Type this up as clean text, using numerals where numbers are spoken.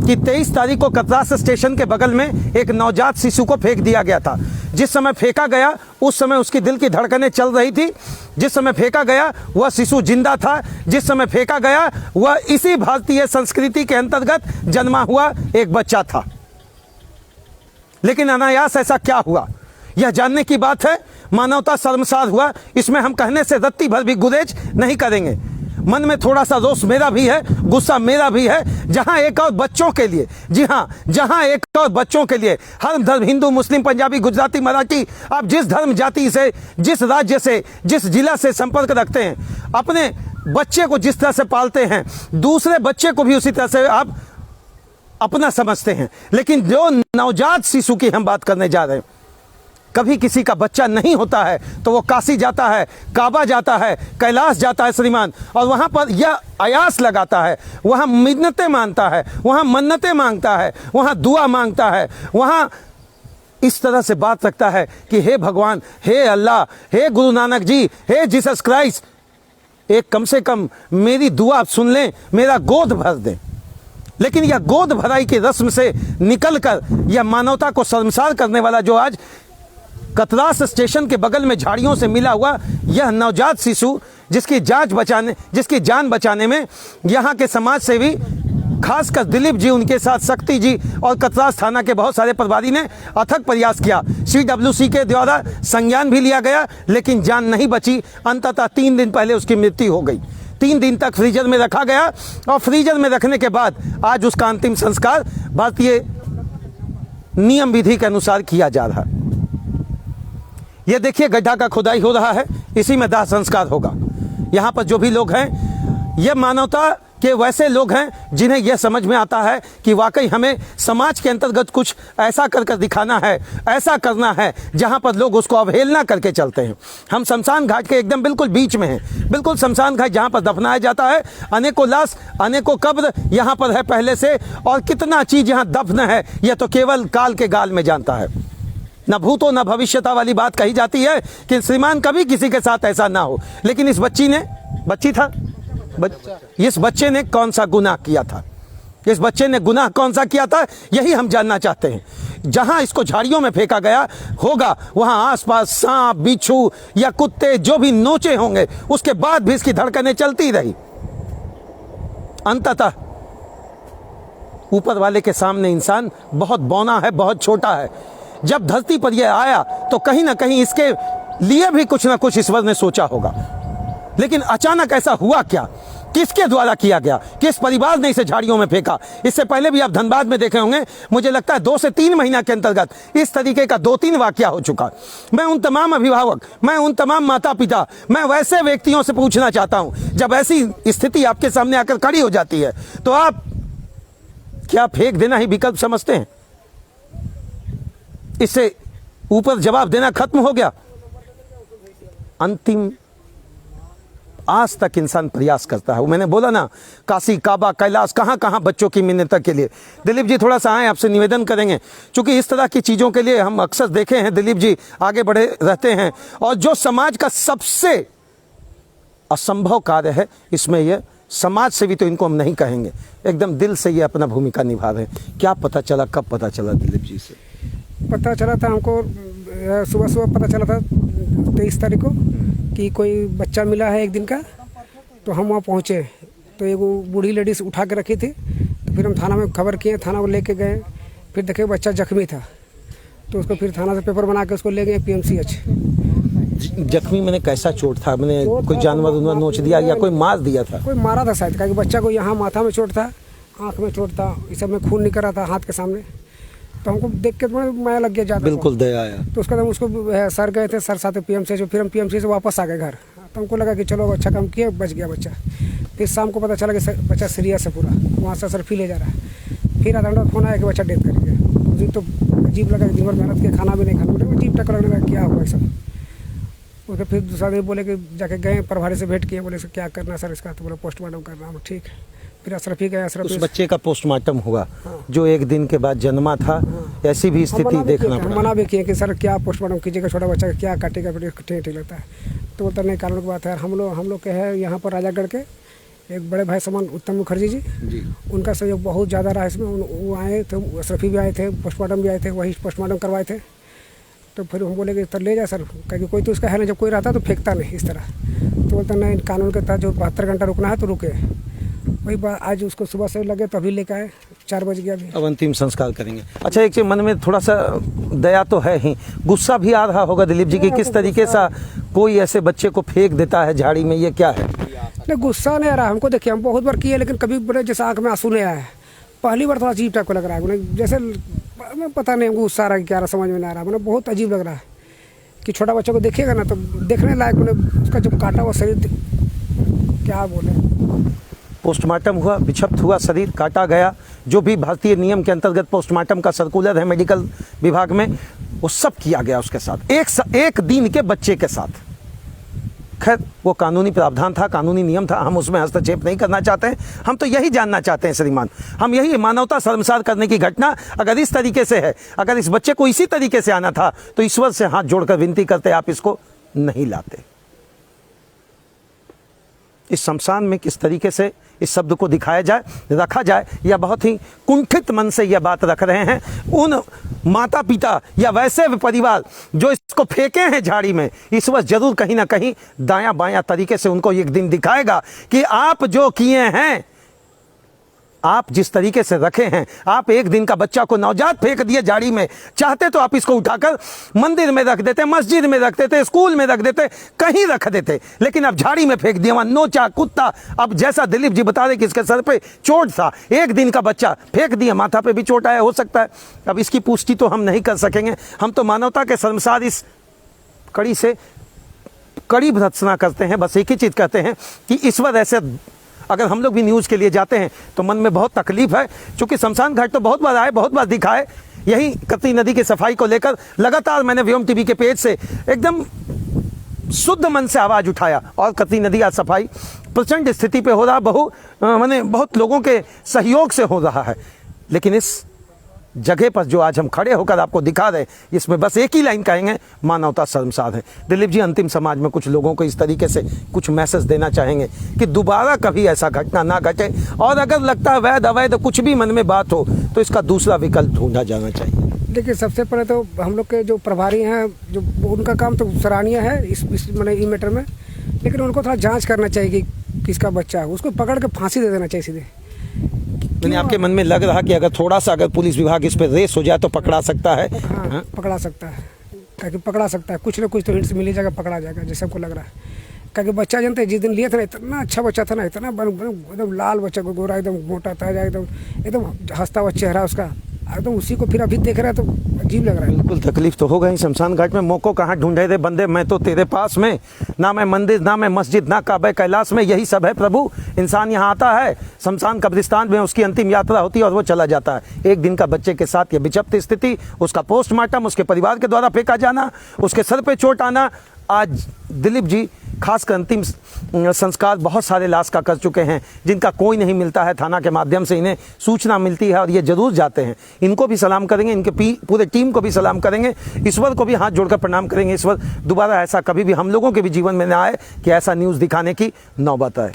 कि 23 तारीख को कतरास स्टेशन के बगल में एक नवजात शिशु को फेंक दिया गया था। जिस समय फेंका गया उस समय उसकी दिल की धड़कनें चल रही थी। जिस समय फेंका गया वह शिशु जिंदा था। जिस समय फेंका गया वह इसी भारतीय संस्कृति के अंतर्गत जन्मा हुआ एक बच्चा था। लेकिन अनायास ऐसा क्या हुआ, यह जानने की बात है। मानवता शर्मसार हुआ, इसमें हम कहने से रत्ती भर भी गुरेज नहीं करेंगे। मन में थोड़ा सा रोष मेरा भी है, गुस्सा मेरा भी है। जहां एक और बच्चों के लिए, जी हां, जहां एक और बच्चों के लिए हर धर्म, हिंदू, मुस्लिम, पंजाबी, गुजराती, मराठी, आप जिस धर्म जाति से, जिस राज्य से, जिस जिला से संपर्क रखते हैं, अपने बच्चे को जिस तरह से पालते हैं, दूसरे बच्चे को भी उसी तरह से आप अपना समझते हैं। लेकिन जो नवजात शिशु की हम बात करने जा रहे हैं, कभी किसी का बच्चा नहीं होता है तो वो काशी जाता है, काबा जाता है, कैलाश जाता है श्रीमान, और वहाँ पर यह आयास लगाता है, वहाँ मिन्नतें मांगता है, वहाँ मन्नतें मांगता है, वहाँ दुआ मांगता है, वहाँ इस तरह से बात रखता है कि हे भगवान, हे अल्लाह, हे गुरु नानक जी, हे जीसस क्राइस्ट, एक कम से कम मेरी दुआ सुन लें, मेरा गोद भर दें। लेकिन यह गोद भराई की रस्म से निकलकर यह मानवता को शर्मसार करने वाला जो आज कतरास स्टेशन के बगल में झाड़ियों से मिला हुआ यह नवजात शिशु, जिसकी जान बचाने में यहाँ के समाज सेवी, खासकर दिलीप जी, उनके साथ शक्ति जी और कतरास थाना के बहुत सारे प्रभारी ने अथक प्रयास किया। CWC के द्वारा संज्ञान भी लिया गया, लेकिन जान नहीं बची। अंततः 3 दिन पहले उसकी मृत्यु हो गई। 3 दिन तक फ्रीजर में रखा गया और फ्रीजर में रखने के बाद आज उसका अंतिम संस्कार भारतीय नियम विधि के अनुसार किया जा रहा है। ये देखिए, गड्ढा का खुदाई हो रहा है, इसी में दाह संस्कार होगा। यहाँ पर जो भी लोग हैं, ये मानवता के वैसे लोग हैं जिन्हें यह समझ में आता है कि वाकई हमें समाज के अंतर्गत कुछ ऐसा कर दिखाना है, ऐसा करना है जहाँ पर लोग उसको अवहेलना करके चलते हैं। हम शमशान घाट के एकदम बिल्कुल बीच में हैं, बिल्कुल शमशान घाट जहाँ पर दफनाया जाता है। अनेकों लाश, अनेकों कब्र यहाँ पर है पहले से, और कितना चीज़ यहाँ दफन है यह तो केवल काल के गाल में जानता है। न भूतो न भविष्यता वाली बात कही जाती है कि श्रीमान कभी किसी के साथ ऐसा ना हो। लेकिन इस इस बच्चे ने कौन सा गुनाह किया था? इस बच्चे ने गुनाह कौन सा किया था, यही हम जानना चाहते हैं। जहां इसको झाड़ियों में फेंका गया होगा, वहां आसपास सांप, बिच्छू या कुत्ते जो भी नोचे होंगे, उसके बाद भी इसकी धड़कनें चलती रही। अंततः ऊपर वाले के सामने इंसान बहुत बौना है, बहुत छोटा है। जब धरती पर यह आया तो कहीं ना कहीं इसके लिए भी कुछ ना कुछ ईश्वर ने सोचा होगा। लेकिन अचानक ऐसा हुआ क्या, किसके द्वारा किया गया, किस परिवार ने इसे झाड़ियों में फेंका? इससे पहले भी आप धनबाद में देखे होंगे, मुझे लगता है 2 से 3 महीना के अंतर्गत इस तरीके का 2-3 वाकया हो चुका। मैं उन तमाम अभिभावक, मैं उन तमाम माता पिता, मैं वैसे व्यक्तियों से पूछना चाहता हूं, जब ऐसी स्थिति आपके सामने आकर खड़ी हो जाती है तो आप क्या फेंक देना ही विकल्प समझते हैं? इससे ऊपर जवाब देना खत्म हो गया। अंतिम आज तक इंसान प्रयास करता है। वो मैंने बोला ना, काशी, काबा, कैलाश, कहाँ कहाँ बच्चों की मिन्नत के लिए। दिलीप जी थोड़ा सा आए, आपसे निवेदन करेंगे, क्योंकि इस तरह की चीज़ों के लिए हम अक्सर देखे हैं दिलीप जी आगे बढ़े रहते हैं। और जो समाज का सबसे असंभव कार्य है, इसमें यह समाज से भी तो इनको हम नहीं कहेंगे, एकदम दिल से ये अपना भूमिका निभा रहे हैं। क्या पता चला, कब पता चला दिलीप जी से? पता चला था हमको सुबह पता चला था 23 तारीख को कि कोई बच्चा मिला है 1 दिन का। तो हम वहाँ पहुँचे तो एक बूढ़ी लेडीज उठा के रखी थी। तो फिर हम थाना में खबर किए, थाना को लेके गए, फिर देखे बच्चा जख्मी था। तो उसको फिर थाना से पेपर बना के उसको ले गए PMCH। जख्मी मैंने कैसा चोट था? मैंने कोई जानवर नोच दिया या कोई मार दिया था? कोई मारा था शायद, क्योंकि बच्चा को यहाँ माथा में चोट था, आँख में चोट था, इस सब में खून निकल रहा था हाथ के सामने। तो हमको देख के माया लग गया ज़्यादा, बिल्कुल दया आया। तो उसके बाद उसको सर गए थे, सर साथ PMCH, फिर हम PMCH से वापस आ गए घर। तो हमको लगा कि चलो अच्छा काम किया, बच गया बच्चा। फिर शाम को पता चला कि बच्चा सीरियस है पूरा, वहाँ से सर ले जा रहा है। फिर आधा घंटा फोन आया कि बच्चा डेथ कर गया। मुझे तो अजीब लगा, दिन भर मेहनत किया, खाना भी नहीं खाना, अजीब टक्कर लगने लगा, क्या हुआ सब। उसके फिर दूसरा दिन बोले कि जाके गए प्रभारी से भेंट किए, बोले सर क्या करना सर इसका? तो बोला पोस्टमार्टम करना। हम ठीक। फिर अशरफी गए, अशरफ उस बच्चे का पोस्टमार्टम हुआ। हाँ। जो 1 दिन के बाद जन्मा था। हाँ। ऐसी भी स्थिति देखना पड़ा। मना भी किए कि सर क्या पोस्टमार्टम कीजिएगा, छोटा बच्चा क्या काटेगा, ठीक लगता है। तो बोलता नहीं, कानून की बात है। हम लोग के है यहाँ पर राजागढ़ के एक बड़े भाई समान उत्तम मुखर्जी जी, उनका सहयोग बहुत ज़्यादा रहा इसमें। वो आए थे, अशरफी भी आए थे, पोस्टमार्टम भी आए थे, वही पोस्टमार्टम करवाए थे। तो फिर हम बोले कि तो ले जा सर, क्योंकि कोई तो उसका है ना, जब कोई रहता तो फेंकता नहीं इस तरह। तो बोलता नहीं, कानून के तहत जो 72 घंटा रुकना है तो रुके। वही बात आज उसको सुबह से लगे तो अभी लेकर आए, 4 बज गया अभी। अब अंतिम संस्कार करेंगे। अच्छा, एक चीज मन में थोड़ा सा दया तो है ही, गुस्सा भी आ रहा होगा दिलीप जी की, किस तरीके से कोई ऐसे बच्चे को फेंक देता है झाड़ी में, ये क्या है? नहीं, गुस्सा नहीं आ रहा हमको। देखिए हम बहुत बार किए, लेकिन कभी बड़े जैसे आँख में आंसू नहीं आया है। पहली बार थोड़ा अजीब टाइप को लग रहा है उन्हें, जैसे मैं पता नहीं हमको गुस्सा आ रहा है कि क्या रहा, समझ में नहीं आ रहा। मैंने बहुत अजीब लग रहा है कि छोटा बच्चा को देखिएगा ना तो देखने लायक, उन्हें उसका जब काटा हुआ शरीर, क्या बोले। पोस्टमार्टम हुआ, विक्षिप्त हुआ शरीर, काटा गया, जो भी भारतीय नियम के अंतर्गत पोस्टमार्टम का सर्कुलर है मेडिकल विभाग में, वो सब किया गया उसके साथ, एक दिन के बच्चे के साथ। खैर, वो कानूनी प्रावधान था, कानूनी नियम था, हम उसमें हस्तक्षेप नहीं करना चाहते हैं। हम तो यही जानना चाहते हैं श्रीमान, हम यही, मानवता शर्मसार करने की घटना अगर इस तरीके से है, अगर इस बच्चे को इसी तरीके से आना था तो ईश्वर से हाथ जोड़कर विनती करते आप इसको नहीं लाते। इस शमशान में किस तरीके से इस शब्द को दिखाया जाए, रखा जाए, या बहुत ही कुंठित मन से यह बात रख रहे हैं उन माता पिता या वैसे परिवार जो इसको फेंके हैं झाड़ी में, ईश्वर जरूर कहीं ना कहीं दायां बायां तरीके से उनको एक दिन दिखाएगा कि आप जो किए हैं, आप जिस तरीके से रखे हैं, आप एक दिन का बच्चा को नवजात फेंक दिए झाड़ी में। चाहते तो आप इसको उठाकर मंदिर में रख देते, मस्जिद में रख देते, स्कूल में रख देते, कहीं रख देते, लेकिन अब झाड़ी में फेंक दिया, नोचा कुत्ता। अब जैसा दिलीप जी बता रहे कि इसके सर पे चोट था, एक दिन का बच्चा फेंक दिया, माथा पे भी चोट आया हो सकता है। अब इसकी पुष्टि तो हम नहीं कर सकेंगे, हम तो मानवता के शर्मसार इस कड़ी से कड़ी भर्त्सना करते हैं। बस एक ही चीज कहते हैं कि ईश्वर ऐसे, अगर हम लोग भी न्यूज़ के लिए जाते हैं तो मन में बहुत तकलीफ है, क्योंकि शमशान घाट तो बहुत बार आए, बहुत बार दिखाए। यही कतरी नदी की सफाई को लेकर लगातार मैंने व्योम टीवी के पेज से एकदम शुद्ध मन से आवाज़ उठाया, और कतरी नदी आज सफाई प्रचंड स्थिति पे हो रहा, बहुत लोगों के सहयोग से हो रहा है। लेकिन इस जगह पर जो आज हम खड़े होकर आपको दिखा रहे, इसमें बस एक ही लाइन कहेंगे, मानवता शर्मसार है। दिलीप जी, अंतिम समाज में कुछ लोगों को इस तरीके से कुछ मैसेज देना चाहेंगे कि दोबारा कभी ऐसा घटना ना घटे, और अगर लगता है वैध अवैध कुछ भी मन में बात हो तो इसका दूसरा विकल्प ढूंढा जाना चाहिए। देखिए, सबसे पहले तो हम लोग के जो प्रभारी हैं, जो उनका काम तो सराहनीय है इस ई मैटर में, लेकिन उनको थोड़ा जाँच करना चाहिए कि किसका बच्चा है, उसको पकड़ के फांसी दे देना चाहिए सीधे। यानी आपके मन में लग रहा कि अगर थोड़ा सा अगर पुलिस विभाग इस पर रेस हो जाए तो पकड़ा सकता है? हाँ, पकड़ा सकता है, क्योंकि पकड़ा सकता है, कुछ ना कुछ तो हिंट्स मिल ही जाएगा, पकड़ा जाएगा जैसे हमको लग रहा है। क्योंकि बच्चा जानते हैं, जिस दिन लिए थे ना, इतना अच्छा बच्चा था ना, इतना एकदम लाल बच्चा, गोरा, एकदम मोटा ताजा, एकदम हंसता हुआ चेहरा उसका, एकदम उसी को फिर अभी देख रहा है तो अजीब लग रहा है। बिल्कुल तकलीफ तो होगा ही। शमशान घाट में मोको कहाँ ढूंढे रे बंदे, मैं तो तेरे पास में, ना मैं मंदिर, ना मैं मस्जिद, ना काबे कैलाश में, यही सब है प्रभु। इंसान यहाँ आता है, शमशान कब्रिस्तान में उसकी अंतिम यात्रा होती है और वो चला जाता है। एक दिन का बच्चे के साथ ये विक्षिप्त स्थिति, उसका पोस्टमार्टम, उसके परिवार के द्वारा फेंका जाना, उसके सर पे चोट आना। आज दिलीप जी खासकर अंतिम संस्कार बहुत सारे लाश का कर चुके हैं, जिनका कोई नहीं मिलता है, थाना के माध्यम से इन्हें सूचना मिलती है और ये जरूर जाते हैं। इनको भी सलाम करेंगे, इनके पूरे टीम को भी सलाम करेंगे, ईश्वर को भी हाथ जोड़कर प्रणाम करेंगे। ईश्वर दोबारा ऐसा कभी भी हम लोगों के भी जीवन में न आए कि ऐसा न्यूज़ दिखाने की नौबत आए।